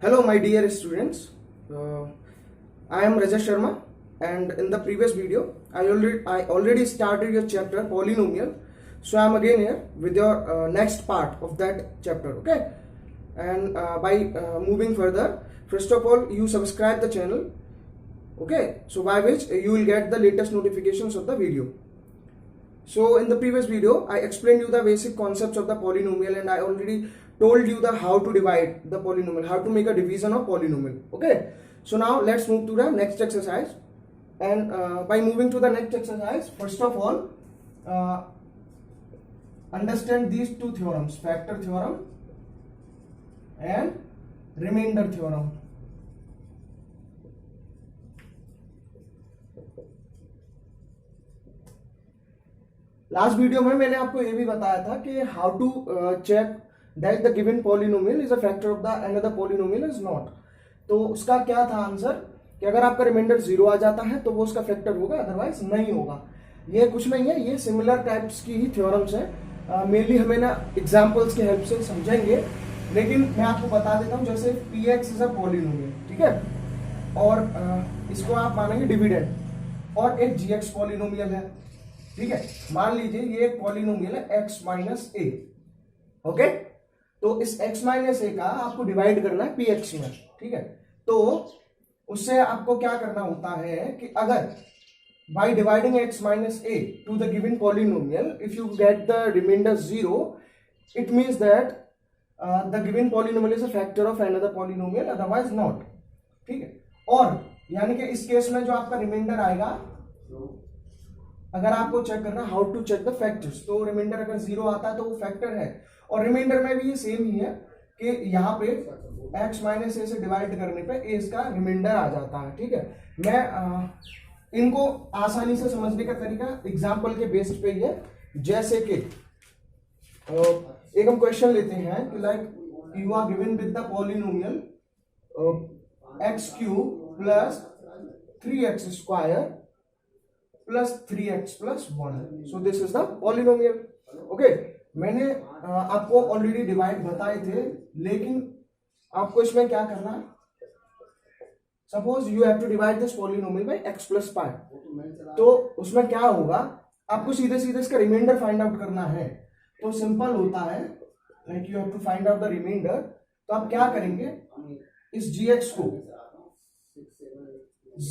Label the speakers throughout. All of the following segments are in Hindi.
Speaker 1: Hello, my dear students. I am Rajesh Sharma, and in the previous video, I already started your chapter polynomial. So I am again here with your next part of that chapter. Okay, and by moving further, first of all, you subscribe the channel. Okay, so by which you will get the latest notifications of the video. So in the previous video, I explained you the basic concepts of the polynomial, and I already told you the how to divide the polynomial, how to make a division of polynomial. Okay, so now let's move to the next exercise. And by moving to the next exercise, first of all, understand these two theorems, factor theorem and remainder theorem. Last video में मैंने आपको ये भी बताया था कि how to check that the given polynomial is a factor of the another polynomial is not. तो उसका क्या था आंसर कि अगर आपका रिमाइंडर 0 आ जाता है तो वो उसका फैक्टर होगा, अदरवाइज नहीं होगा। ये कुछ नहीं है, ये सिमिलर टाइप्स की ही थ्योरम्स है। मेनली हमें ना एग्जांपल्स की हेल्प से समझेंगे, लेकिन मैं आपको बता देता हूं जैसे px इज अ पॉलिनोमियल, ठीक है, और इसको आप मानेंगे डिविडेंड, और एक gx पॉलिनोमियल है, ठीक है। मान लीजिए ये एक पॉलिनोमियल है x माइनस ए। ओके, तो इस x माइनस ए का आपको डिवाइड करना है px में, ठीक है। तो उससे आपको क्या करना होता है कि अगर by dividing x minus a to the given polynomial, if you get the remainder 0, it means that the given polynomial is a factor of another polynomial, otherwise not, ठीक है। और यानी कि इस केस में जो आपका रिमाइंडर आएगा, अगर आपको चेक करना how to check the factors, तो रिमाइंडर अगर 0 आता है तो वो फैक्टर है। और रिमाइंडर में भी ये सेम ही है कि यहाँ पे x माइनस ए से डिवाइड करने पे ए इसका रिमाइंडर आ जाता है, ठीक है। मैं इनको आसानी से समझने का तरीका एग्जाम्पल के बेस्ड पे ही है। जैसे कि एक हम क्वेश्चन लेते हैं कि like you are given with the polynomial x cube plus 3x square plus 3x plus 1। So this is the polynomial. Okay, मैंने आपको ऑलरेडी डिवाइड बताए थे, लेकिन आपको इसमें क्या करना है, suppose you have to divide this polynomial by x plus pi, तो उसमें क्या होगा, आपको सीधे सीधे इसका रिमाइंडर फाइंड आउट करना है। तो सिंपल होता है, like you have to find out the remainder. तो आप क्या करेंगे, इस gx को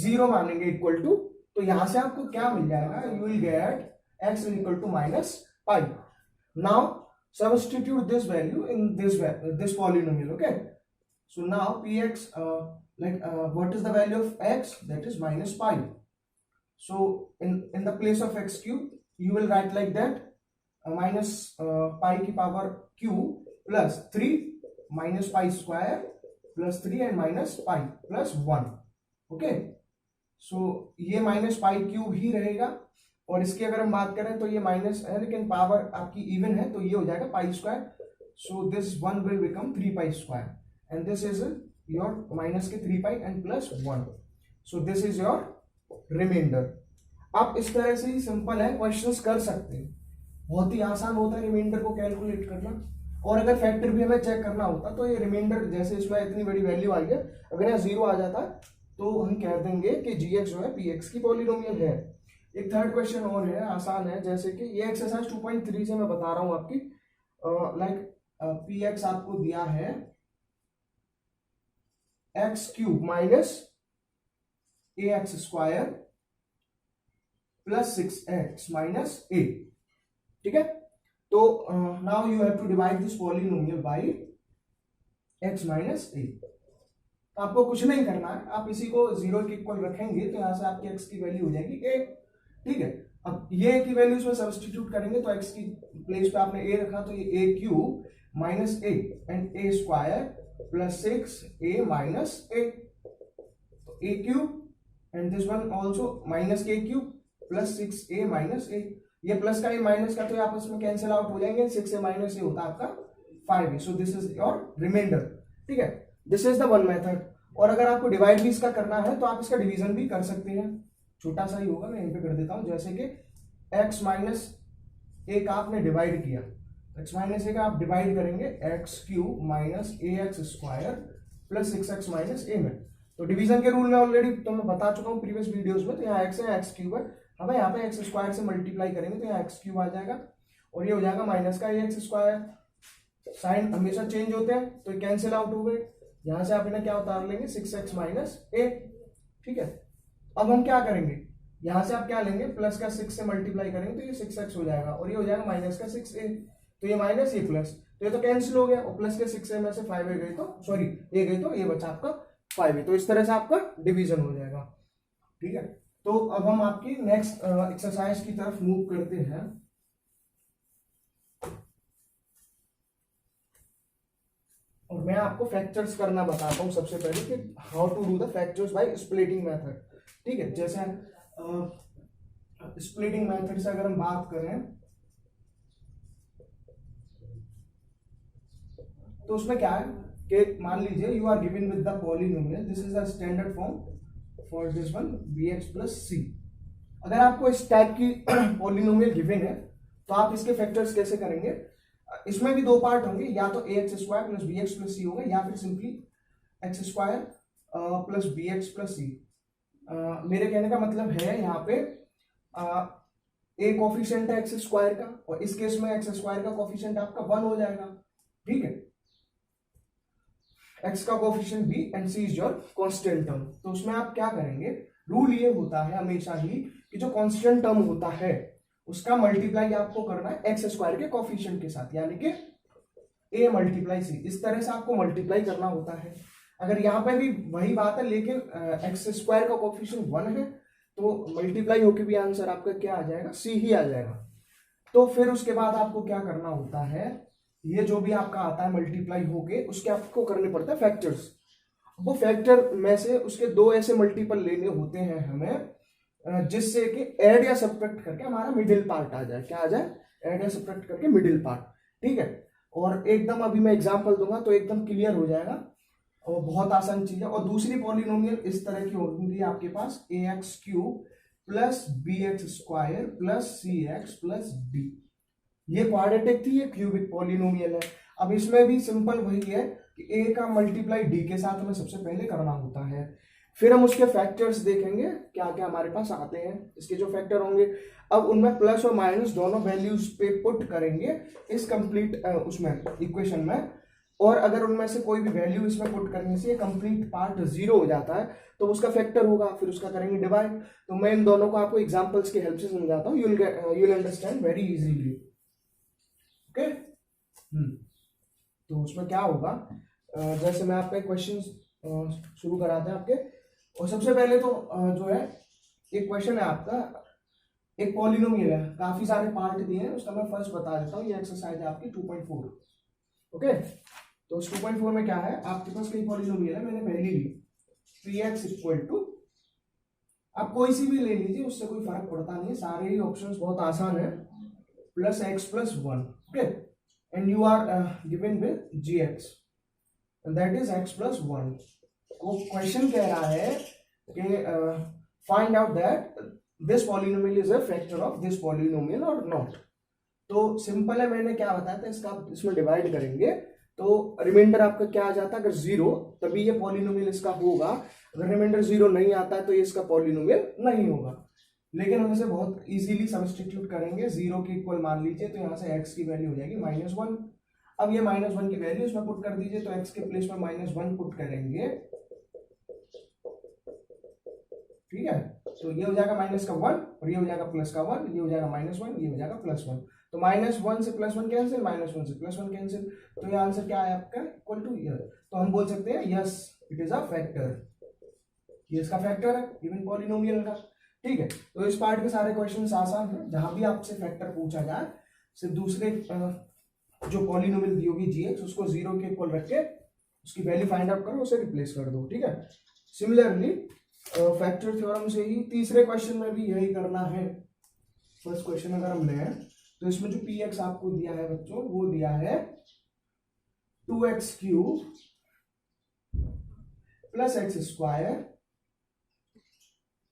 Speaker 1: 0 मानेंगे इक्वल टू, तो यहां से आपको क्या मिल जाएगा, you will get x equal to minus pi. Now substitute this value in this polynomial. Okay, so now px like what is the value of x, that is minus pi. So in the place of x cube you will write like that, minus pi की power q plus 3 minus pi square plus 3 and minus pi plus 1। Okay, सो ये माइनस पाई क्यूब ही रहेगा, और इसकी अगर हम बात करें तो ये माइनस है लेकिन पावर आपकी इवन है, तो ये हो जाएगा pi square. So this 1 will become 3 pi square and this is your minus k 3 pi and plus 1। So this is your remainder. आप इस तरह से ही सिंपल है क्वेश्चंस कर सकते हैं, बहुत ही आसान होता है रिमाइंडर को कैलकुलेट करना। और अगर फैक्टर भी हमें चेक करना होता तो ये रिमाइंडर, जैसे इसमें इतनी बड़ी वैल्यू आई है, अगर यहाँ 0 आ जाता तो हम कह देंगे कि gx जो है px की पॉलिनोमियल है। एक थर्ड क्वेश्चन और है, आसान है, जैसे कि ये एक्सरसाइज 2.3 से मैं बता रहा हूं आपकी। लाइक px आपको दिया है x cube minus ax square plus 6x minus a, ठीक है। तो now you have to divide this polynomial by x minus a। आपको कुछ नहीं करना है, आप इसी को 0 के इक्वल रखेंगे तो यहां से आपकी x की वैल्यू हो जाएगी a, ठीक है। अब ये की वैल्यू इसमें सब्स्टिट्यूट करेंगे तो x की प्लेस पे आपने a रखा, तो ये a cube minus a and a square plus 6a minus a, तो a cube and this one also minus k cube plus 6a minus a। ये प्लस का, ये माइनस का, तो ये आपस में कैंसिल आउट हो जाएंगे, 6a माइनस a होता है आपका 5a। So this is your remainder, ठीक है। This is the one method. और अगर आपको डिवाइड भी इसका करना है तो आप इसका डिवीजन भी कर सकते हैं, छोटा सा ही होगा, मैं यहीं पे कर देता हूं। जैसे कि x माइनस ए का आपने डिवाइड किया, x माइनस ए का आप डिवाइड करेंगे x cube minus a x square plus 6x minus a में। तो डिवीजन के रूल में ऑलरेडी तो मैं बता चुका हूँ प्रीवियस वीडियोस में। तो यहाँ x है, x क्यूब है, हमें यहाँ पे एक्स स्क्वायर से मल्टीप्लाई करेंगे तो यहाँ एक्स क्यूब आ जाएगा और ये हो जाएगा माइनस का एक्स स्क्वायर। साइन हमेशा चेंज होते हैं तो ये कैंसिल आउट हो गए। यहाँ से आप इन्हें क्या उतार लेंगे 6x माइनस ए। ठीक है, अब हम क्या करेंगे, यहाँ से आप क्या लेंगे प्लस का 6 से मल्टीप्लाई करेंगे तो ये 6x हो जाएगा और ये हो जाएगा माइनस का 6a। तो ये माइनस ये प्लस, तो ये तो कैंसिल हो गया और प्लस के 6a में से 5a गई तो सॉरी a गई तो ये बचा आपका 5a। तो इस तरह से आपका डिवीजन हो जाएगा। ठीक है, तो अब हम आपकी नेक्स्ट एक्सरसाइज की तरफ मूव करते हैं। और मैं आपको फैक्टर्स करना बताता हूं सबसे पहले कि how to do the factors by splitting method. ठीक है, जैसे स्प्लिटिंग मेथड से अगर हम बात करें तो उसमें क्या है कि मान लीजिए you are given with the polynomial, this is the standard form for this one bx plus c. अगर आपको इस टाइप की पॉलिनोमियल गिवन है तो आप इसके फैक्टर्स कैसे करेंगे, इसमें भी दो पार्ट होंगे, या तो ax square plus bx plus c होगा या फिर simply x square plus bx plus c. मेरे कहने का मतलब है यहाँ पे ए कोफिशिएंट है एक्स स्क्वायर का और इस केस में एक्स स्क्वायर का कोफिशिएंट आपका 1 हो जाएगा। ठीक है, एक्स का coefficient b and c is your constant term. तो उसमें आप क्या करेंगे, रूल ये होता है हमेशा ही कि जो कांस्टेंट टर्म होता है उसका मल्टीप्लाई आपको करना है एक्स स्क्वायर के कोफिशिएंट के साथ, यानी कि ए मल्टीप्लाई सी। इस तरह से आपको मल्टीप्लाई करना होता है। अगर यहाँ पे भी वही बात है लेकिन एक्स स्क्वायर का कोफिशिएंट 1 है तो मल्टीप्लाई होके भी आंसर आपका क्या आ जाएगा, सी ही आ जाएगा। तो फिर उसके बाद आपको क्या करना होता है, ये जो भी आपका आता है मल्टीप्लाई होके उसके आपको करने पड़ता है फैक्टर्स। वो फैक्टर में से उसके दो ऐसे मल्टीपल लेने होते हैं हमें जिससे कि ऐड या सब्ट्रैक्ट करके हमारा मिडिल पार्ट आ जाए। क्या आ जाए, ऐड या सब्ट्रैक्ट करके मिडिल पार्ट। ठीक है, और एकदम अभी मैं एग्जांपल दूंगा तो एकदम क्लियर हो जाएगा और बहुत आसान चीज है। और दूसरी पॉलिनोमियल इस तरह की होगी आपके पास ax cube plus bx square plus cx plus d। ये क्वाड्रेटिक थी, ये क्यूबिक पॉलिनोमियल है। अब इसमें भी सिंपल वही है कि a का मल्टीप्लाई d के साथ हमें सबसे पहले करना होता है, फिर हम उसके फैक्टर्स देखेंगे क्या क्या हमारे पास आते हैं। इसके जो फैक्टर होंगे अब उनमें प्लस और माइनस दोनों वैल्यूज पे पुट करेंगे इस कंप्लीट उसमें इक्वेशन में। और अगर उनमें से कोई भी वैल्यू इसमें पुट करने से कंप्लीट पार्ट 0 हो जाता है तो उसका फैक्टर होगा, फिर उसका करेंगे डिवाइड। तो मैं इन दोनों को आपको एग्जांपल्स की हेल्प से समझाता हूँ, you will understand very easily. Okay, तो उसमें क्या होगा, जैसे मैं आपका क्वेश्चन शुरू कराते हैं आपके। और सबसे पहले तो जो है एक क्वेश्चन है आपका, एक पॉलिनोमियल है, काफी सारे पार्ट दिए हैं, उसका मैं फर्स्ट बता देता हूँ। ये एक्सरसाइज है आपकी 2.4। ओके, तो उस 2.4 में क्या है, आपके पास कई पॉलिनोमियल है, मैंने पहले ली 3x इक्वल टू, आप कोई सी भी ले लीजिए उससे कोई फर्क पड़ता नहीं है, सारे ही ऑप्शंस बहुत आसान है, plus x plus 1। Okay, and you are given with gx and that is x plus 1। तो क्वेश्चन कह रहा है कि find out that this polynomial is a factor of this polynomial or not. तो सिंपल है, मैंने क्या बताया था, इसका इसमें डिवाइड करेंगे तो रिमाइंडर आपका क्या आ जाता है, अगर 0 तभी ये पॉलिनोमियल इसका होगा, अगर रिमाइंडर 0 नहीं आता है तो ये इसका पॉलिनोमियल नहीं होगा। लेकिन हम इसे बहुत इजीली सब्स्टिट्यूट करेंगे, 0 के इक्वल मान लीजिए तो यहाँ से x की वैल्यू हो जाएगी -1। अब ये -1 की वैल्यू इसमें पुट कर दीजिए तो x के प्लेस में -1 पुट करेंगे। ठीक है, तो ये हो जाएगा माइनस का 1 और ये हो जाएगा प्लस का 1, ये हो जाएगा -1, ये हो जाएगा +1। तो -1 से +1 कैंसिल, -1 से +1 कैंसिल, तो ये आंसर क्या है आपका, इक्वल टू ईयर। तो हम बोल सकते हैं yes it is a factor, ये इसका फैक्टर है गिवन पॉलिनोमियल का। ठीक है, तो इस पार्ट के सारे क्वेश्चंस आसान हैं, जहां भी आपसे फैक्टर पूछा जाए सिर्फ दूसरे जो पॉलिनोमियल दी होगी gx उसको 0 के इक्वल रख के उसकी वैल्यू फाइंड आउट करो, उसे रिप्लेस कर दो। ठीक है, सिमिलरली फैक्टर थ्योरम से ही तीसरे क्वेश्चन में भी यही करना है। फर्स्ट क्वेश्चन अगर हम लें तो इसमें जो px आपको दिया है बच्चों, वो दिया है 2x cube plus x square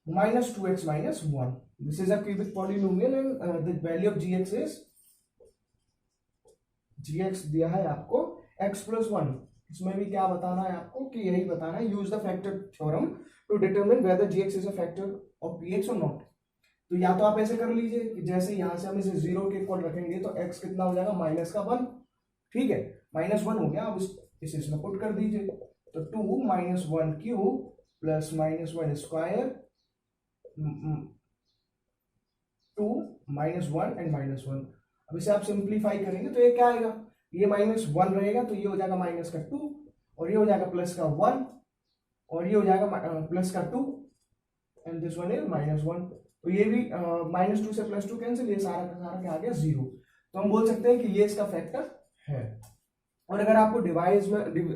Speaker 1: minus 2x minus 1. This is a cubic polynomial and the value of gx is, gx दिया है आपको x plus 1, इसमें भी क्या बताना है आपको कि यही बताना है, use the factor theorem to determine whether g x is a factor of p x or not. तो या तो आप ऐसे कर लीजिए कि जैसे यहां से हम इसे 0 के इक्वल रखेंगे तो x कितना हो जाएगा -1, ठीक है, -1 हो गया। अब इसे इसमें पुट कर दीजिए, तो 2 - 1 क्यूब प्लस -1 स्क्वायर 2 -1 एंड -1। अब इसे आप सिंप्लीफाई करेंगे तो ये क्या आएगा, ये -1 रहेगा तो ये हो जाएगा -2 और ये हो जाएगा +1 और ये हो जाएगा +2 एंड दिस वन इज -1। तो ये भी -2 से +2 कैंसिल, ये सारा का सारा क्या आ गया 0। तो हम बोल सकते हैं कि ये इसका फैक्टर है। और अगर आपको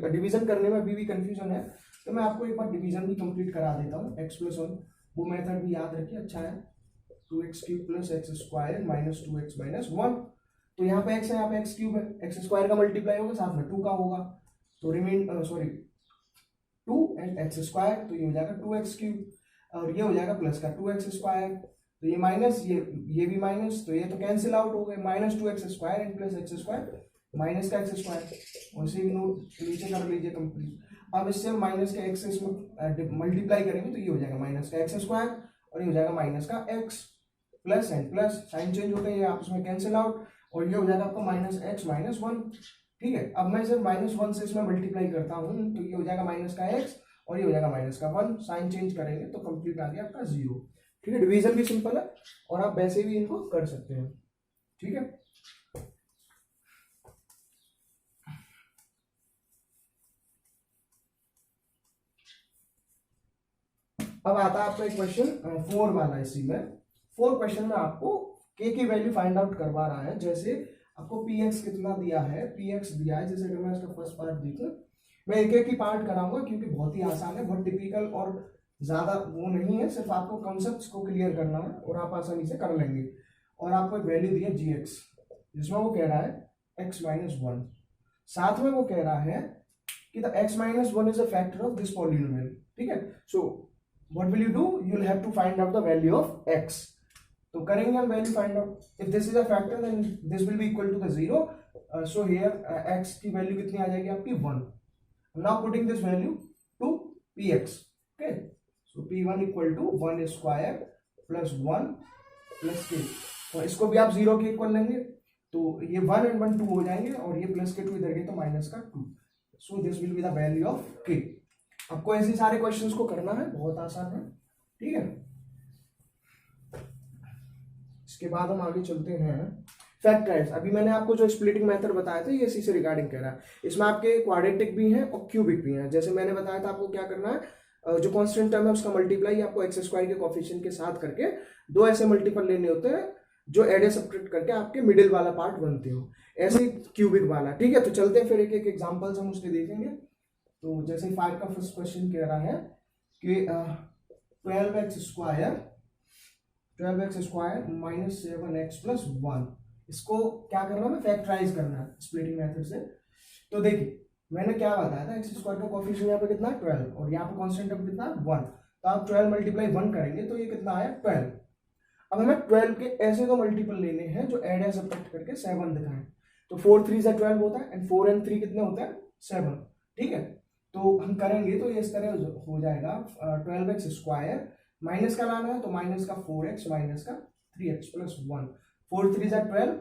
Speaker 1: डिवीजन करने में अभी भी कंफ्यूजन है तो मैं आपको एक बार डिवीजन भी कंप्लीट करा देता हूँ। x+1 वो मेथड भी याद रखिए, अच्छा है। 2x³ + x² -2x - 1। तो यहाँ पे x है, यहाँ पे x³ है, x² का मल्टीप्लाई होगा साथ में 2 का होगा, तो सॉरी 2 एंड x², तो ये हो जाएगा 2x³ और ये हो जाएगा प्लस का 2x², तो ये माइनस, ये भी माइनस, तो ये तो कैंसिल आउट हो गए, -2x² एंड +x² माइनस का x², और इसे नोट नीचे कर लीजिए कंप्लीट। अब इससे माइनस का x इसमें मल्टीप्लाई करेंगे तो ये हो जाएगा माइनस का x² और ये हो जाएगा माइनस का x, plus and plus sign change होते हैं आपस में कैंसिल आउट, और ये हो जाएगा आपका -x - 1, ठीक है। अब मैं सिर्फ -1 से इसमें मल्टीप्लाई करता हूँ तो ये हो जाएगा माइनस का x और ये हो जाएगा माइनस का 1, साइन चेंज करेंगे तो कंप्लीट आ गया आपका 0, ठीक है। डिवीजन भी सिंपल है और आप वैसे भी इनको कर सकते हैं, ठीक है। अब आता है आपका एक क्वेश्चन 4 वाला। इसी में 4 क्वेश्चन में आपको k की वैल्यू फाइंड आउट करवा रहा है। जैसे आपको px कितना दिया है, px दिया है, जैसे अगर मैं इसका फर्स्ट पार्ट देखूं, मैं एक एक ही पार्ट कराऊंगा क्योंकि बहुत ही आसान है, बहुत टिपिकल और ज्यादा वो नहीं है, सिर्फ आपको कॉन्सेप्ट्स को क्लियर करना है और आप आसानी से कर लेंगे। और आपको एक वैल्यू दी है gx, जिसमें वो कह रहा है x - 1, साथ में वो कह रहा है कि the x - 1 is a factor of this polynomial, ठीक है। सो what will you do, you will have to find out the value of x। तो करेंगे हम value find out, if this is a factor then this will be equal to the 0, so here x की वैल्यू कितनी आ जाएगी आपकी 1। Now putting this value to px, okay, so p1 equal to 1 square plus 1 plus k, तो इसको भी आप 0 के इक्वल लेंगे तो ये 1 एंड 1 2 हो जाएंगे और ये प्लस के 2 इधर गए तो माइनस का 2, so this will be the value of k। आपको ऐसे सारे क्वेश्चंस को करना है, बहुत आसान है, ठीक है। इसके बाद हम आगे चलते हैं फैक्टराइज। अभी मैंने आपको जो स्प्लिटिंग मेथड बताया था ये इसी से रिगार्डिंग कह रहा है। इसमें आपके क्वाड्रेटिक भी हैं और क्यूबिक भी हैं। जैसे मैंने बताया था आपको क्या करना है, जो कांस्टेंट टर्म है उसका मल्टीप्लाई आपको x² के कोफिशिएंट के साथ करके दो ऐसे मल्टीपल लेने होते हैं जो एड सब्ट्रैक्ट करके आपके मिडिल वाला पार्ट बनते हो, ऐसे क्यूबिक वाला, ठीक है। तो चलते हैं फिर एक एक एग्जांपल्स हम उसके देखेंगे। तो जैसे 5 का फर्स्ट क्वेश्चन कह रहा है कि 12x² माइनस 7x प्लस 1, इसको क्या करना है, फैक्टराइज करना है स्प्लिटिंग मेथड से। तो देखिए मैंने क्या बताया था, x² का कोफिशिएंट यहाँ पे कितना है 12 और यहाँ पे कांस्टेंट टर्म कितना है 1, तो आप 12 मल्टीप्लाई 1 करेंगे तो ये कितना आया 12। अब हमें 12 के ऐसे दो मल्टीपल लेने हैं जो एड या सब्ट्रैक्ट करके 7 दिखाएं। तो 4 3 से 12 होता है एंड 4 and 3 कितने होते हैं 7, ठीक है। तो हम करेंगे तो ये इस तरह हो जाएगा 12x² माइनस का लाना है तो माइनस का 4x माइनस का 3x प्लस 1, 4 3 से 12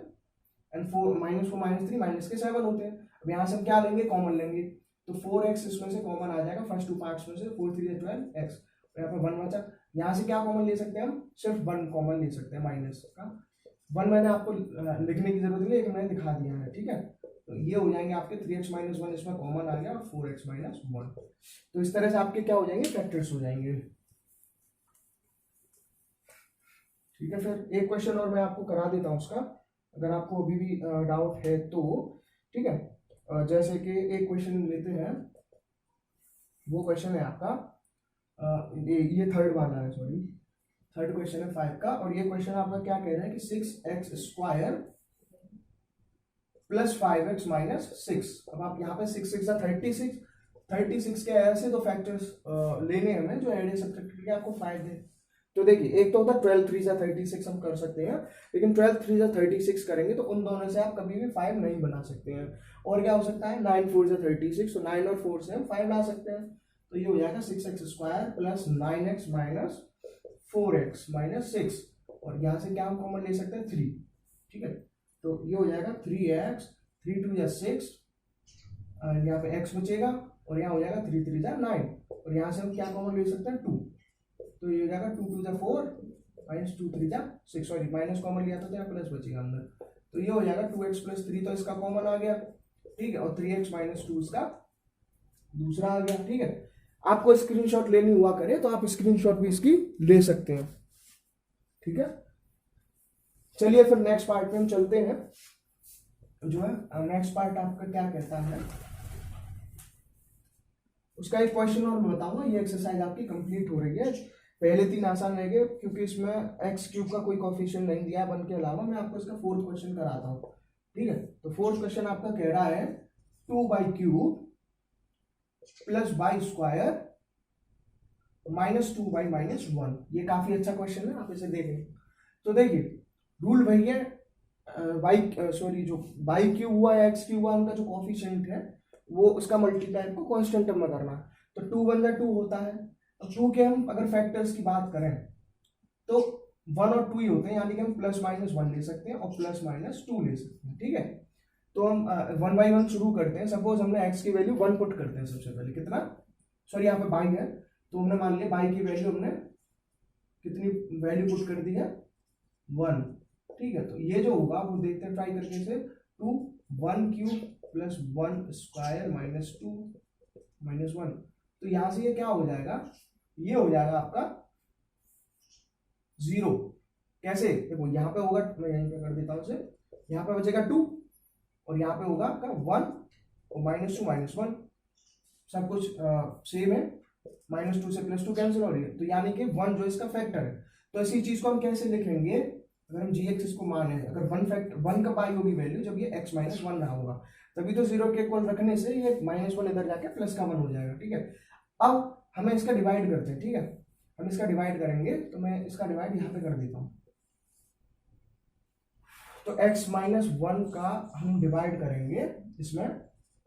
Speaker 1: एंड 4 -3 माइनस के 7 होते हैं। अब यहाँ से हम क्या लेंगे, कॉमन लेंगे, तो 4x इसमें से कॉमन आ जाएगा फर्स्ट टू पार्ट्स में से, 4 3 से 12x, यहाँ पे 1 बचा। यहाँ से क्या कॉमन ले सकते हैं हम, सिर्फ 1 कॉमन ले सकते हैं माइनस का 1, मैंने आपको लिखने की जरूरत नहीं, लेकिन मैंने दिखा दिया है, ठीक है। तो ये हो जाएंगे आपके 3x - 1 इसमें कॉमन आ गया और 4x - 1, तो इस तरह से आपके क्या हो जाएंगे, फैक्टर्स हो जाएंगे, ठीक है। फिर एक क्वेश्चन और मैं आपको करा देता हूं उसका, अगर आपको अभी भी डाउट है तो, ठीक है। जैसे कि एक क्वेश्चन लेते हैं, वो क्वेश्चन है आपका ये थर्ड वाला है, सॉरी थर्ड क्वेश्चन है 5 का, और ये क्वेश्चन आपका क्या कह रहा है कि 6x² प्लस 5x माइनस 6। अब आप यहाँ पे 6 6 36 के ऐसे दो फैक्टर्स लेने हमें जो एड सब्ट्रैक्ट करके आपको 5 दे। तो देखिए एक तो होता है 12 3 36 हम कर सकते हैं, लेकिन 12 3 36 करेंगे तो उन दोनों से आप कभी भी 5 नहीं बना सकते हैं। और क्या हो सकता है 9 4 36, तो 9 और 4 से हम 5 ला सकते हैं। तो ये हो जाएगा 6x² plus 9x minus 4x minus 6, और यहाँ से क्या हम कॉमन ले सकते हैं 3, ठीक है। तो ये हो जाएगा 3x, 3 2 6, और यहाँ पे x बचेगा, और यहाँ हो जाएगा 3 3 9, और यहाँ से हम क्या कॉमन ले सकते हैं 2, तो ये हो जाएगा 2 2 4 माइनस 2 3 6, सॉरी माइनस कॉमन लिया था तो यहाँ प्लस बचेगा अंदर, तो ये हो जाएगा 2x प्लस 3, तो इसका कॉमन आ गया, ठीक है, और 3x माइनस 2 इसका दूसरा आ गया, ठीक है। आपको स्क्रीनशॉट लेनी हुआ करे तो आप स्क्रीनशॉट भी इसकी ले सकते हैं, ठीक है। चलिए फिर नेक्स्ट पार्ट में हम चलते हैं। जो है नेक्स्ट पार्ट आपका क्या कहता है, उसका एक क्वेश्चन और मैं बताऊंगा, ये एक्सरसाइज आपकी कंप्लीट हो रही है। पहले 3 आसान रहेंगे क्योंकि इसमें एक्स क्यूब का कोई कोफिशिएंट नहीं दिया है, 1 के अलावा। मैं आपको इसका 4th क्वेश्चन कराता हूँ, ठीक है। तो 4th क्वेश्चन आपका कह रहा है 2y³ plus y² minus 2y minus 1। ये काफी अच्छा क्वेश्चन है, आप इसे देखें। तो देखिए रूल वही है, जो y³ हुआ या x³ हुआ, उनका जो कोफिशिएंट है वो उसका मल्टीप्लाई को कांस्टेंट टर्म में करना है। तो 2 1 जा 2 होता है, तो 2 के हम अगर फैक्टर्स की बात करें तो 1 और 2 ही होते हैं, यानी कि हम प्लस माइनस 1 ले सकते हैं और प्लस माइनस 2 ले सकते हैं, ठीक है। तो हम 1 बाई 1 शुरू करते हैं। सपोज हमने x की वैल्यू 1 पुट करते हैं सबसे पहले, कितना, सॉरी यहाँ पे बाई है, तो हमने मान लिया बाई की वैल्यू हमने कितनी वैल्यू पुट कर दी है 1, ठीक है। तो ये जो होगा वो देखते हैं ट्राई करके से 2 1³ प्लस 1² माइनस 2 माइनस 1, तो यहां से ये क्या हो जाएगा, ये हो जाएगा आपका 0। कैसे, देखो यहाँ पे होगा, मैं यहीं पे कर देता हूं उसे, यहाँ पे बचेगा 2 और यहाँ पे होगा आपका 1 और माइनस 2 माइनस 1, सब कुछ सेम है। माइनस 2 से प्लस 2 कैंसिल हो रही है, तो यानी कि 1 जो इसका फैक्टर है। तो इसी चीज को हम कैसे लिखेंगे, अगर हम gx इसको माने, अगर 1 कब आई होगी वैल्यू, जब ये x माइनस 1 रहा होगा, तभी तो 0 के इक्वल रखने से ये माइनस 1 इधर जाके प्लस का 1 हो जाएगा, ठीक है। अब हमें इसका डिवाइड करते हैं, ठीक है, हम इसका डिवाइड करेंगे, तो मैं इसका डिवाइड यहाँ पे कर देता हूँ। तो x माइनस 1 का हम डिवाइड करेंगे इसमें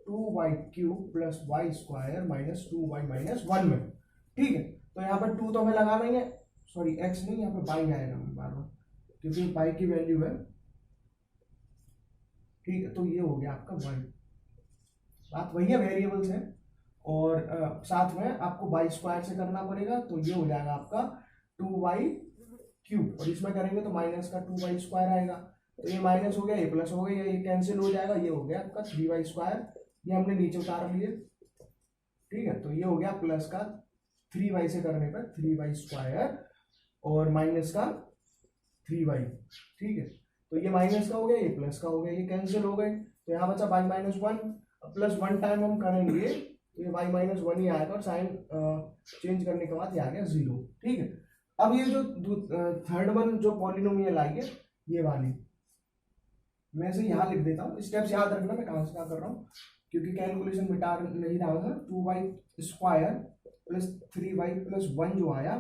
Speaker 1: 2y³ plus y² minus 2y minus 1 में, ठीक है। तो यहाँ पर 2 तो हमें लगाना ही है, सॉरी x नहीं, यहाँ पे y आएगा बार बार, क्योंकि पाई की वैल्यू है, ठीक है। तो ये हो गया आपका y, बात वही है, वेरिएबल्स है, और साथ में आपको y² से करना पड़ेगा, तो ये हो जाएगा आपका 2y³, और इसमें करेंगे तो माइनस का 2y² आएगा, तो ये माइनस हो गया, ये प्लस हो गया, ये कैंसिल हो जाएगा, ये हो गया आपका 3y², ये हमने नीचे उतार लिए, ठीक है। तो ये हो गया प्लस का 3y से करने पर 3y² और माइनस का 3y, ठीक है। तो ये माइनस का हो गया, ये प्लस का हो गया, ये कैंसिल हो गए, तो यहाँ बचा y माइनस 1, प्लस 1 टाइम हम करेंगे तो ये y माइनस 1 ही आएगा, और साइन चेंज करने के बाद ये आ गया 0, ठीक है। अब ये जो थर्ड वन जो पॉलिनोमियल आई है, ये वाली मैं इसे यहाँ लिख देता हूँ, स्टेप्स याद रखना मैं कहाँ से क्या कर रहा हूँ, क्योंकि कैलकुलेशन मिटा नहीं रहा हूँ। 2y² प्लस 3y प्लस 1 जो आया,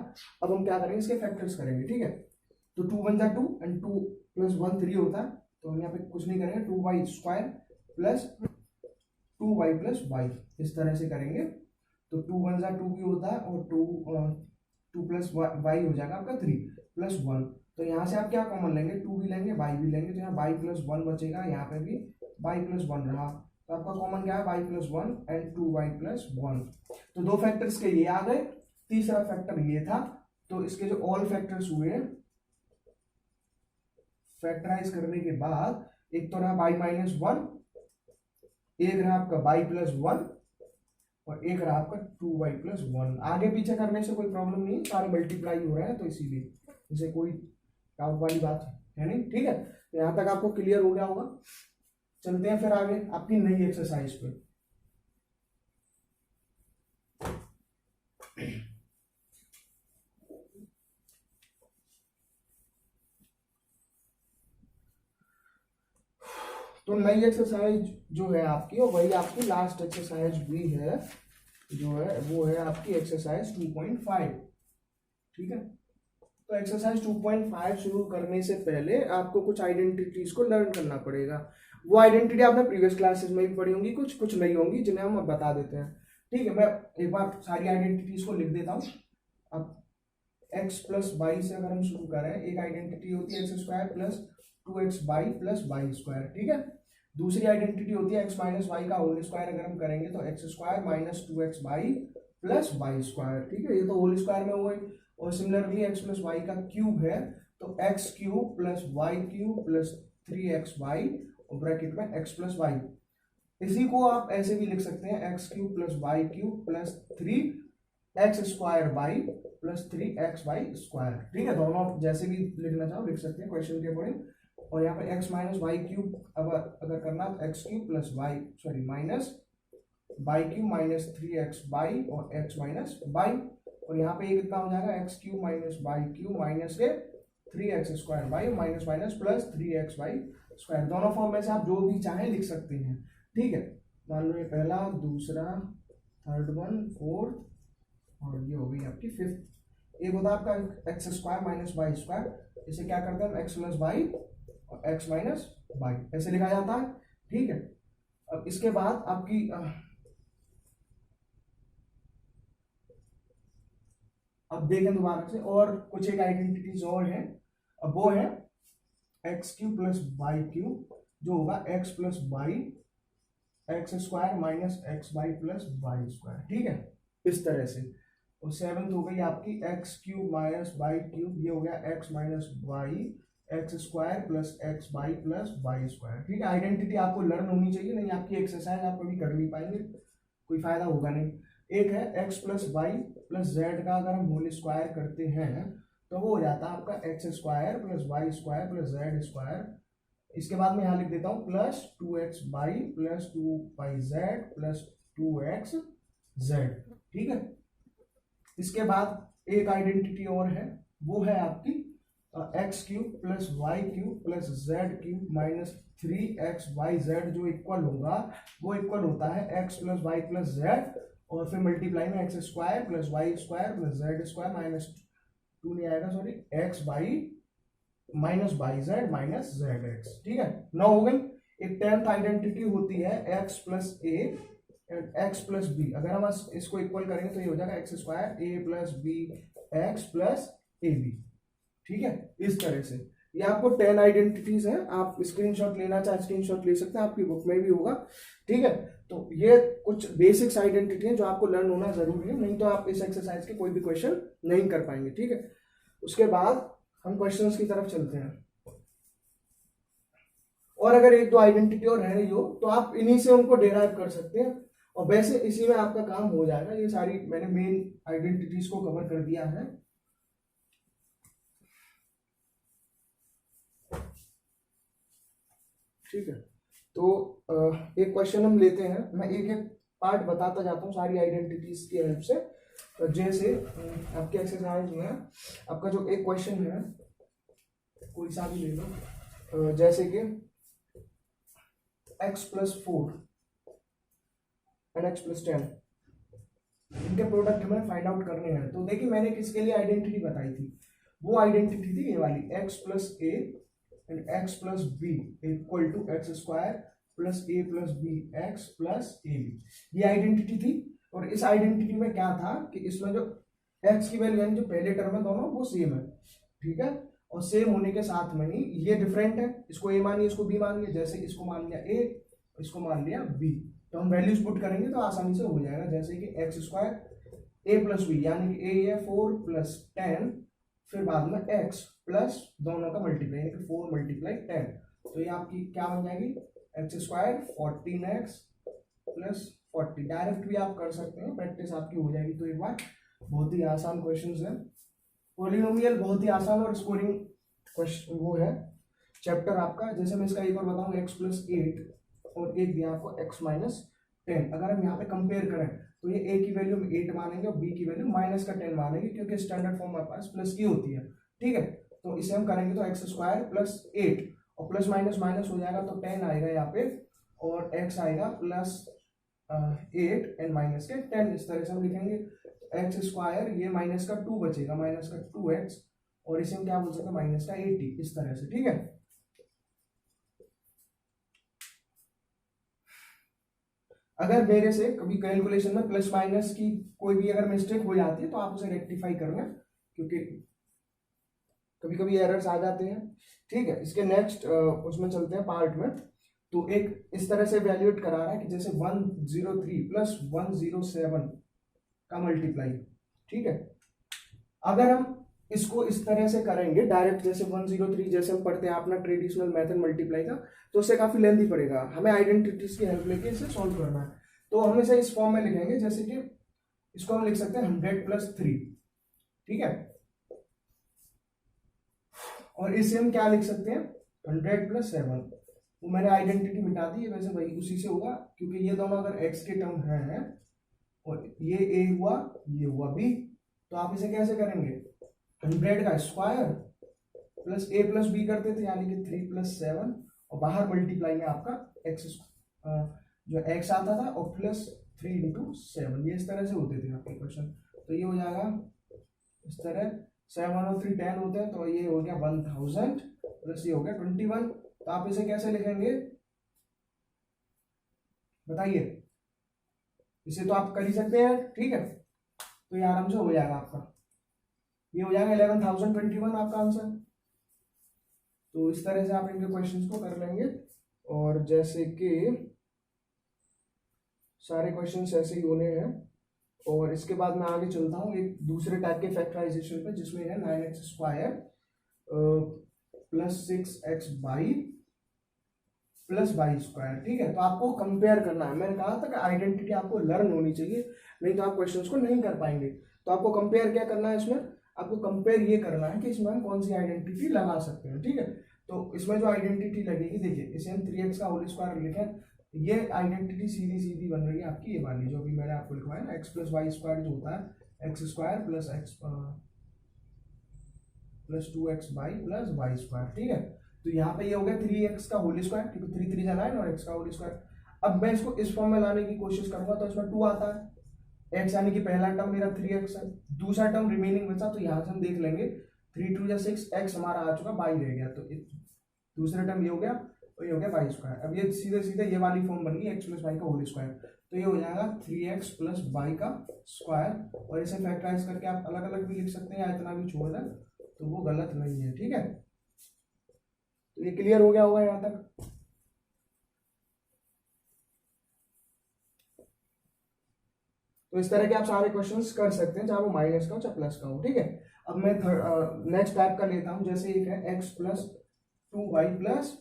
Speaker 1: अब हम क्या करेंगे, इसके फैक्टर्स करेंगे, ठीक है। तो 2 1 जा 2 एंड 2 प्लस 1 3 होता है, तो हम यहाँ पे कुछ नहीं करेंगे, 2y² plus 2y plus y, इस तरह से करेंगे। तो 2 1 जा 2 भी होता है, और 2 प्लस y हो जाएगा आपका 3 प्लस 1, तो यहाँ से आप क्या कॉमन लेंगे, 2 भी लेंगे, y भी लेंगे, तो यहाँ y प्लस 1 बचेगा, यहाँ पे भी y प्लस 1 रहा, तो आपका कॉमन क्या है, y plus 1 and 2y plus 1। तो दो फैक्टर्स के ये आ गए, तीसरा फैक्टर ये था, तो इसके जो ऑल फैक्टर्स हुए फैक्टराइज करने के बाद, एक तो रहा y माइनस 1, एक रहा आपका y प्लस 1, और एक रहा आपका 2y प्लस 1। आगे पीछे करने से कोई प्रॉब्लम नहीं है, सारे मल्टीप्लाई हो रहे हैं, तो इसीलिए इसे कोई डाउट वाली बात है नहीं, ठीक है। तो यहाँ तक आपको क्लियर हो गया होगा। चलते हैं फिर आगे आपकी नई एक्सरसाइज पे। तो नई एक्सरसाइज जो है आपकी, और वही आपकी लास्ट एक्सरसाइज भी है, जो है वो है आपकी एक्सरसाइज 2.5, ठीक है। तो एक्सरसाइज 2.5 शुरू करने से पहले आपको कुछ आइडेंटिटीज को लर्न करना पड़ेगा। वो आइडेंटिटी आपने प्रीवियस क्लासेस में भी पढ़ी होंगी, कुछ कुछ नहीं होंगी, जिन्हें हम अब बता देते हैं। ठीक है, मैं एक बार सारी आइडेंटिटीज को लिख देता हूँ। अब x प्लस वाई से अगर हम शुरू करें, एक आइडेंटिटी होती है x square plus 2x y plus y square. ठीक है, दूसरी आइडेंटिटी होती है x माइनस वाई का होल स्क्वायर। अगर हम करेंगे तो x square minus 2x y plus y square. ठीक है, ये तो होल स्क्वायर में हुआ। और सिमिलरली एक्स प्लस वाई का क्यूब है तो x cube plus y cube plus 3xy और ब्रैकेट में x प्लस वाई। इसी को आप ऐसे भी लिख सकते हैं, x cube plus y cube plus 3x square y plus 3xy square. ठीक है, दोनों आप जैसे भी लिखना चाहो लिख सकते हैं क्वेश्चन के अकॉर्डिंग। और यहाँ पे x माइनस वाई क्यूब अगर करना तो x cube plus y minus y cube minus 3xy और x माइनस वाई। और यहाँ पे ये कितना हो जाएगा, x cube minus y cube minus के 3x square y minus minus plus 3xy square. दोनों फॉर्म में से आप जो भी चाहें लिख सकते हैं। ठीक है, मान लो ये पहला, दूसरा, थर्ड वन, फोर्थ, और ये हो गई आपकी फिफ्थ। एक होता है आपका x square minus y square, इसे क्या करते हैं एक्स प्लस वाई और एक्स माइनस वाई, ऐसे लिखा जाता है। ठीक है, अब इसके बाद आपकी अब देखें दोबारा से, और कुछ एक आइडेंटिटीज और हैं। अब वो है x cube plus y cube, जो होगा x plus y x square minus x y plus y square. ठीक है, इस तरह से। और सेवंथ हो गई आपकी x cube minus y cube, ये हो गया x minus y x square plus x y plus y square. ठीक है, आइडेंटिटी आपको लर्न होनी चाहिए, नहीं आपकी एक्सरसाइज आप कभी कर नहीं पाएंगे, कोई फायदा होगा नहीं। एक है x plus y plus z का अगर हम होल स्क्वायर करते हैं तो वो हो जाता है आपका x square plus y square plus z square. इसके बाद मैं यहाँ लिख देता हूँ plus 2x y plus 2y z plus 2x z. ठीक है, इसके बाद एक आइडेंटिटी और है, वो है आपकी x cube plus y cube plus z cube minus 3xy z, जो इक्वल होगा वो इक्वल होता है x plus y plus z और फिर मल्टीप्लाई में x square plus y square plus z square minus 2 नहीं आएगा, sorry, x y minus y z minus z x. ठीक है, 9 हो गई। एक 10th आइडेंटिटी होती है x plus a and x plus b. अगर हम इसको इक्वल करेंगे तो ये हो जाएगा x square a plus b x plus a b. ठीक है, इस तरह से ये आपको 10 आइडेंटिटीज हैं। आप स्क्रीनशॉट लेना चाहे स्क्रीनशॉट ले सकते हैं, आपकी बुक में भी होगा। ठीक है, तो ये कुछ बेसिक्स आइडेंटिटी हैं जो आपको लर्न होना जरूरी है, नहीं तो आप इस एक्सरसाइज के कोई भी क्वेश्चन नहीं कर पाएंगे। ठीक है, उसके बाद हम क्वेश्चंस की तरफ चलते हैं। और अगर एक दो आइडेंटिटी और रह रही हो तो आप इन्हीं से उनको डेराइव कर सकते हैं, और वैसे इसी में आपका काम हो जाएगा। ये सारी मैंने मेन आइडेंटिटीज को कवर कर दिया है। ठीक है, तो एक क्वेश्चन हम लेते हैं, मैं एक एक पार्ट बताता जाता हूँ सारी आइडेंटिटीज की हेल्प से। तो जैसे आपके एक्सरसाइज में आपका जो एक क्वेश्चन है कोई सा भी ले लो, जैसे कि x plus 4 and x plus 10, इनके प्रोडक्ट हमें फाइंड आउट करने हैं। तो देखिए मैंने किसके लिए आइडेंटिटी बताई थी, वो आइडेंटिटी थी ये वाली, x plus a and x plus b equal to x square plus a plus b x plus a b. ये आइडेंटिटी थी। और इस आइडेंटिटी में क्या था कि इसमें जो x की वैल्यू यानी जो पहले टर्म है दोनों वो सेम है। ठीक है, और सेम होने के साथ में ही ये डिफरेंट है, इसको a मानिए इसको b मानिए, जैसे इसको मान लिया a इसको मान लिया b, तो हम वैल्यूज पुट करेंगे तो आसानी से हो जाएगा। जैसे कि x square a plus B यानी कि a है 4 प्लस 10, फिर बाद में x प्लस दोनों का मल्टीप्लाई यानी कि 4 मल्टीप्लाई 10, तो ये आपकी क्या बन जाएगी x square 14x plus 40। Direct भी आप कर सकते हैं, प्रैक्टिस आपकी हो जाएगी। तो एक बार बहुत ही आसान क्वेश्चंस है, पॉलिनोमियल बहुत ही आसान, और स्कोरिंग क्वेश्चन वो है चैप्टर आपका। जैसे मैं इसका एक और बताऊं, x प्लस 8 और एक दिया आपको x माइनस 10। अगर हम यहाँ पे कंपेयर करें तो ये a की वैल्यू 8 मानेंगे और b की वैल्यू माइनस का 10 मानेंगे, क्योंकि स्टैंडर्ड फॉर्म हमारे पास प्लस की होती है। ठीक है, तो इसे हम करेंगे तो एक्स स्क्वायर प्लस 8 और प्लस माइनस माइनस हो जाएगा तो 10 आएगा यहाँ पे, और x आएगा प्लस 8 एंड माइनस के 10। इस तरह से हम लिखेंगे एक्स स्क्वायर, ये माइनस का 2 बचेगा, माइनस का 2x और इसे हम क्या बोल सकते हैं, माइनस का 80, इस तरह से, ठीक है। अगर मेरे से कभी कैलकुलेशन में प्लस माइनस की कोई भी अगर मिस्टेक हो जाती है तो आप उसे रेक्टिफाई करना, क्योंकि कभी कभी एरर्स आ जाते हैं, ठीक है। इसके नेक्स्ट उसमें चलते हैं पार्ट में। तो एक इस तरह से वैल्यूएट करा रहा है कि जैसे 103 प्लस 107 का मल्टीप्लाई, ठीक है। अगर हम इसको इस तरह से करेंगे डायरेक्ट, जैसे 103 जैसे हम पढ़ते हैं अपना ट्रेडिशनल मेथड मल्टीप्लाई का, तो उससे काफी लेंथी पड़ेगा, हमें आइडेंटिटीज की हेल्प लेके इसे सॉल्व करना है। तो हम इसे इस फॉर्म में लिखेंगे, जैसे कि इसको हम लिख सकते हैं 100 प्लस 3, ठीक है। और इसे हम क्या लिख सकते हैं, 100 प्लस 7। वो मैंने आइडेंटिटी मिटा दी है, वैसे वही उसी से होगा, क्योंकि ये दोनों अगर x के टर्म है और ये a हुआ ये हुआ b, तो आप इसे कैसे करेंगे, 100 का square plus a plus b करते थे, यानी कि 3 प्लस 7, और बाहर मल्टीप्लाई है आपका x, जो x आता था, और प्लस 3 इंटू 7, ये इस तरह से होते थे आपके क्वेश्चन। तो ये हो जाएगा इस तरह, 7 और 3 10 होते हैं, तो ये हो गया 1000 प्लस ये हो गया 21। तो आप इसे कैसे लिखेंगे बताइए, इसे तो आप कर ही सकते हैं, ठीक है। तो ये आराम से हो जाएगा आपका, ये हो जाएगा 11021 आपका आंसर। तो इस तरह से आप इनके क्वेश्चंस को कर लेंगे, और जैसे कि सारे क्वेश्चंस ऐसे ही होने हैं। और इसके बाद मैं आगे चलता हूँ एक दूसरे टाइप के फैक्टराइजेशन पे, जिसमें है 9x square plus 6x y plus y square, ठीक है। तो आपको कंपेयर करना है, मैंने कहा था कि आइडेंटिटी आपको लर्न होनी चाहिए, नहीं तो आप क्वेश्चंस को नहीं कर पाएंगे। तो आपको कंपेयर क्या करना है, इसमें आपको कंपेयर ये करना है कि इसमें हम कौन सी आइडेंटिटी लगा सकते हैं, ठीक है। तो इसमें जो आइडेंटिटी लगेगी, देखिए इसे हम 3x का होल स्क्वायर लिखें, ये आइडेंटिटी सीधी सीधी बन रही है आपकी ये वाली, जो भी मैंने आपको लिखवाया ना, एक्स प्लस वाई स्क्वायर जो होता है x square plus x plus 2x y plus y square, ठीक है। तो यहाँ पे ये हो गया 3x का होल स्क्वायर, क्योंकि 3 3 जा 9 और x का होल स्क्वायर। अब मैं इसको इस फॉर्म में लाने की कोशिश करूंगा, तो इसमें 2 आता है, x यानी कि पहला टर्म मेरा 3x है, दूसरा टर्म रिमेनिंग बचा, तो यहाँ से हम देख लेंगे 3 2 6, x हमारा आ चुका, बाई रह गया, तो दूसरा टर्म ये हो गया, और ये हो गया वाई स्क्वायर। अब ये सीधे सीधे ये वाली फॉर्म बन गई एक्स प्लस वाई का होल स्क्वायर, तो ये हो जाएगा 3x प्लस वाई का स्क्वायर। और इसे फैक्टराइज करके आप अलग अलग भी लिख सकते हैं, या इतना भी छोड़ दें तो वो गलत नहीं है, ठीक है। तो ये क्लियर हो गया होगा यहाँ तक। तो इस तरह के आप सारे क्वेश्चंस कर सकते हैं, चाहे वो माइनस का हो चाहे प्लस का हो, ठीक है। अब मैं नेक्स्ट टाइप का लेता हूं, जैसे एक है x plus 2y plus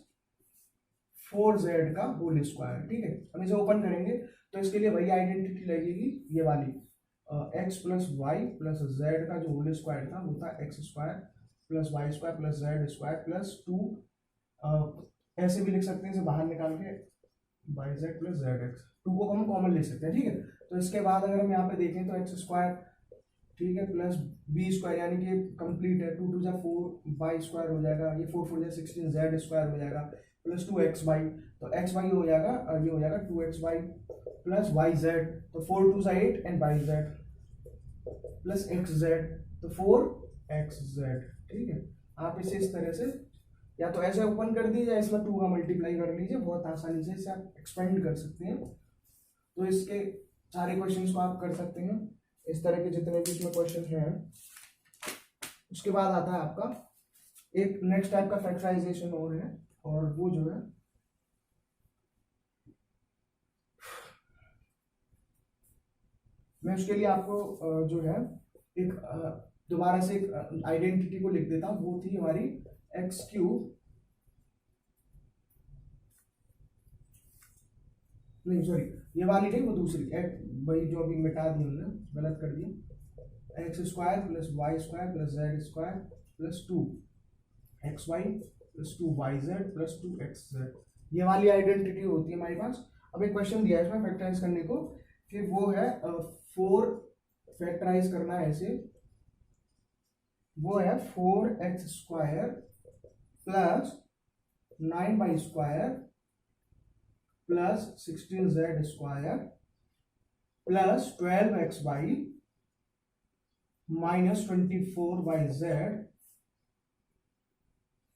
Speaker 1: 4z का होल स्क्वायर, ठीक है। हम इसे ओपन करेंगे तो इसके लिए वही आइडेंटिटी लगेगी, ये वाली x plus y plus z का जो होल स्क्वायर था वो था x square plus y square plus z square plus 2, ऐसे भी लिख सकते हैं, इसे बाहर निकाल के y z plus z x, 2 को हम कॉमन ले सकते हैं, ठीक है। तो इसके बाद अगर हम यहाँ पे देखें तो एक्स स्क्वायर, ठीक है, प्लस बी स्क्वायर, यानी कि कंप्लीट है, 2 2 जा 4 वाई स्क्वायर हो जाएगा, ये 4 4 जा 16 जेड स्क्वायर हो जाएगा प्लस 2x वाई, तो एक्स वाई हो जाएगा, ये हो जाएगा 2x y plus Y Z, तो 4 2 जा 8 and y z plus x z, तो 4x जेड, ठीक है। आप इसे इस तरह से या तो ऐसे ओपन कर दीजिए, इसमें 2 का मल्टीप्लाई कर लीजिए, बहुत आसानी से इसे आप एक्सपेंड कर सकते हैं। तो इसके सारे क्वेश्चंस को आप कर सकते हैं, इस तरह के जितने भी इसमें क्वेश्चन हैं। उसके बाद आता है आपका एक नेक्स्ट टाइप का फैक्टराइजेशन और है, और वो जो है मैं उसके लिए आपको जो है एक दोबारा से एक आइडेंटिटी को लिख देता हूं, वो थी हमारी एक्स क्यूब, नहीं सॉरी ये वाली नहीं, वो दूसरी वही जो अभी मिटा दी हमने, गलत कर दिया, x square plus y square plus z square plus 2 x y plus 2 y z plus 2 x z, ये वाली आइडेंटिटी होती है हमारे पास। अब एक क्वेश्चन दिया है इसमें फैक्टराइज करने को, कि वो है 4 फैक्टराइज करना है ऐसे, वो है 4x square plus 9y square plus 16z square plus 12x y minus 24y z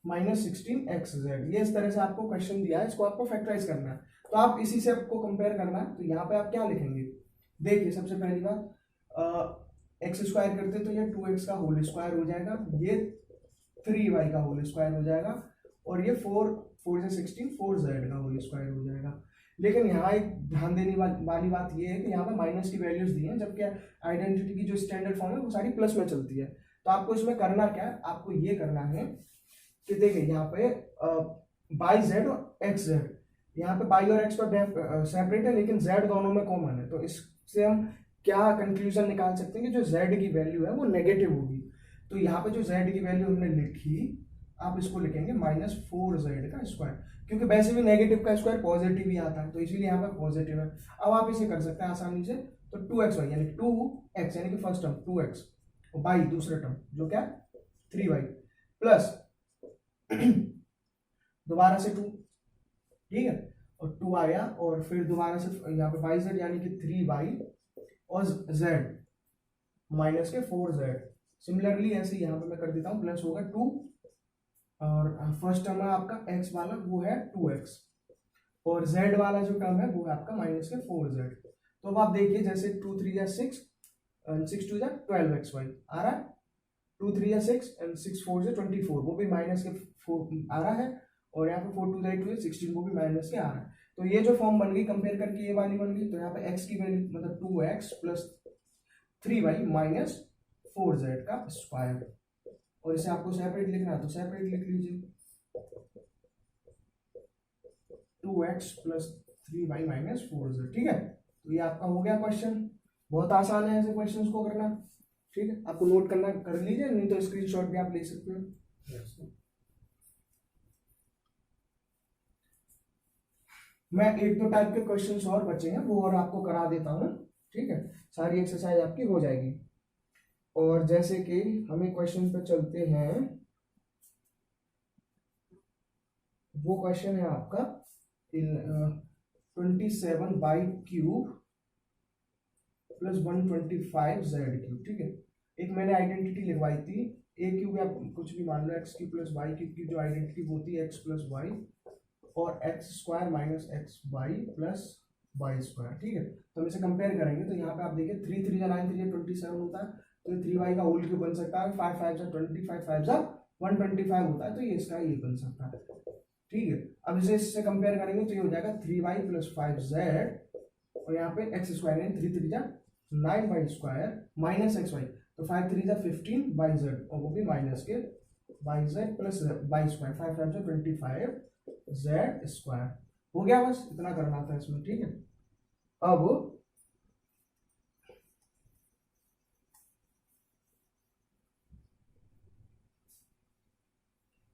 Speaker 1: -16xz। ये इस तरह से आपको क्वेश्चन दिया है, इसको आपको फैक्टराइज करना है। तो आप इसी से आपको कंपेयर करना है। तो यहाँ पे आप क्या लिखेंगे, देखिए सबसे पहली बात एक्स स्क्वायर करते तो ये 2x का होल स्क्वायर हो जाएगा, ये 3y का होल स्क्वायर हो जाएगा, और ये 4 से 16 4z का होल स्क्वायर हो जाएगा। लेकिन यहाँ एक ध्यान देने वाली बात ये है कि यहाँ पे माइनस की वैल्यूज दी हैं, जबकि आइडेंटिटी की जो स्टैंडर्ड फॉर्म है वो सारी प्लस में चलती है। तो आपको इसमें करना क्या है, आपको ये करना है कि देखिए यहाँ पे बाई जेड और एक्स जेड, यहाँ पे बाई और एक्स पर सेपरेट है लेकिन जेड दोनों में कॉमन है। तो इससे हम क्या कंक्लूजन निकाल सकते हैं कि जो जेड की वैल्यू है वो नेगेटिव होगी। तो यहाँ पे जो जेड की वैल्यू हमने लिखी, आप इसको लिखेंगे -4z का स्क्वायर, क्योंकि वैसे भी नेगेटिव का स्क्वायर पॉजिटिव ही आता है, तो इसीलिए यहाँ पे पॉजिटिव है। अब आप इसे कर सकते हैं आसानी से, तो 2xy यानी 2x यानी कि फर्स्ट टर्म 2x और बाई दूसरा टर्म जो क्या 3y प्लस दोबारा से 2, ठीक है, और 2 आया, और फिर दोबारा से यहाँ पे बाई जेड यानी कि 3y और z माइनस के 4z। सिमिलरली ऐसे यहाँ पे मैं कर देता हूँ, प्लस होगा 2, और फर्स्ट टर्म है आपका x वाला वो है 2x, और z वाला जो टर्म है वो है आपका माइनस के 4z। तो अब आप देखिए जैसे 2 3 या 6 6 2 या 12xy आ रहा है, 2 3 या 6 एंड 6 4 से 24, वो भी माइनस के 4 आ रहा है, और यहाँ पे 4 2 2 16 वो भी माइनस के आ रहा है। तो ये जो फॉर्म बन गई कंपेयर करके ये वाली बन गई। तो यहाँ पे x की वैल्यू मतलब 2x plus 3y minus 4z का स्क्वायर, और इसे आपको सेपरेट लिखना है तो सेपरेट लिख लीजिए, 2x plus 3y minus 4z। ठीक है, तो ये आपका हो गया क्वेश्चन। बहुत आसान है ऐसे क्वेश्चंस को करना, ठीक है, आपको नोट करना कर लीजिए, नहीं तो स्क्रीनशॉट भी आप ले सकते हो। मैं 1-2 टाइप के क्वेश्चंस और बचे हैं वो और आपको करा देता हूँ, ठीक है, सारी एक्सरसाइज आपकी हो जाएगी। और जैसे कि हमें क्वेश्चन पे चलते हैं, वो क्वेश्चन है आपका 27/³ प्लस 125z³। ठीक है, एक मैंने आइडेंटिटी लिखवाई थी a³ आप कुछ भी मान लो, x³ प्लस y³ की जो आइडेंटिटी होती है x प्लस वाई और x² minus xy plus y²। ठीक है, तो हम इसे कंपेयर करेंगे। तो यहाँ पे आप देखिए 3 3 जा 9 3 27 होता है, तो 3y का होल क्यूब बन सकता है, 5 5 जा 20 5 5 जा 125 होता है, तो ये इसका ये बन सकता है। ठीक है, अब इसे इससे कंपेयर करेंगे तो ये हो जाएगा 3y प्लस 5z, और यहाँ पे x² है 3 3 जा 9y² माइनस xy, तो 5 3 जा 15y z, और वो भी माइनस के yz प्लस y² 5 5 जा 25z²। हो गया, बस इतना करना था इसमें। ठीक है, अब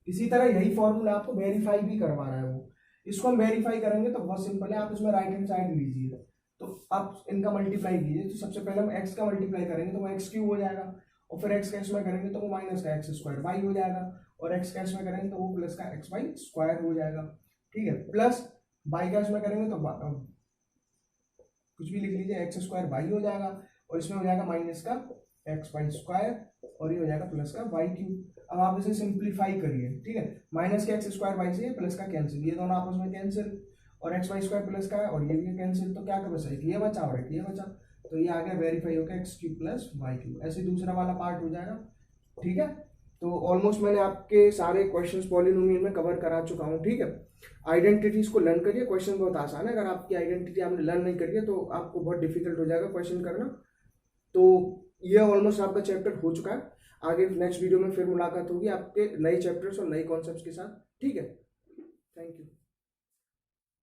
Speaker 1: इसी तरह यही फॉर्मूला आपको वेरीफाई भी करवा रहा है वो, इसको हम वेरीफाई करेंगे तो बहुत सिंपल है। आप इसमें राइट हैंड साइड लीजिए, तो आप इनका मल्टीप्लाई कीजिए। तो सबसे पहले हम x का मल्टीप्लाई करेंगे तो वो x³ हो जाएगा, और फिर x का इसमें करेंगे तो वो माइनस का x² y हो जाएगा, और x का इसमें करेंगे तो वो प्लस का xy² हो जाएगा। ठीक है, प्लस y का इसमें करेंगे तो कुछ भी लिख लीजिए, x² y हो जाएगा, और इसमें हो जाएगा माइनस का xy², और ये हो जाएगा प्लस का y³। अब आप इसे सिंप्लीफाई करिए। ठीक है, माइनस के x² y से प्लस का कैंसिल, ये दोनों आपस में कैंसिल, और xy² प्लस का है और ये भी कैंसिल, तो क्या कर बचा, एक ये बचा और एक ये बचा, तो ये आ गया वेरीफाई हो गया x³ प्लस y³। ऐसे दूसरा वाला पार्ट हो जाएगा। ठीक है, तो ऑलमोस्ट मैंने आपके सारे क्वेश्चंस पॉलिनोमियल में कवर करा चुका हूँ। ठीक है, आइडेंटिटीज को लर्न करिए, क्वेश्चन बहुत आसान है। अगर आपकी आइडेंटिटी आपने लर्न नहीं करी है तो आपको बहुत डिफिकल्ट हो जाएगा क्वेश्चन करना। तो ये ऑलमोस्ट आपका चैप्टर हो चुका है। आगे नेक्स्ट वीडियो में फिर मुलाकात होगी आपके नए चैप्टर्स और नए कॉन्सेप्ट्स के साथ। ठीक है।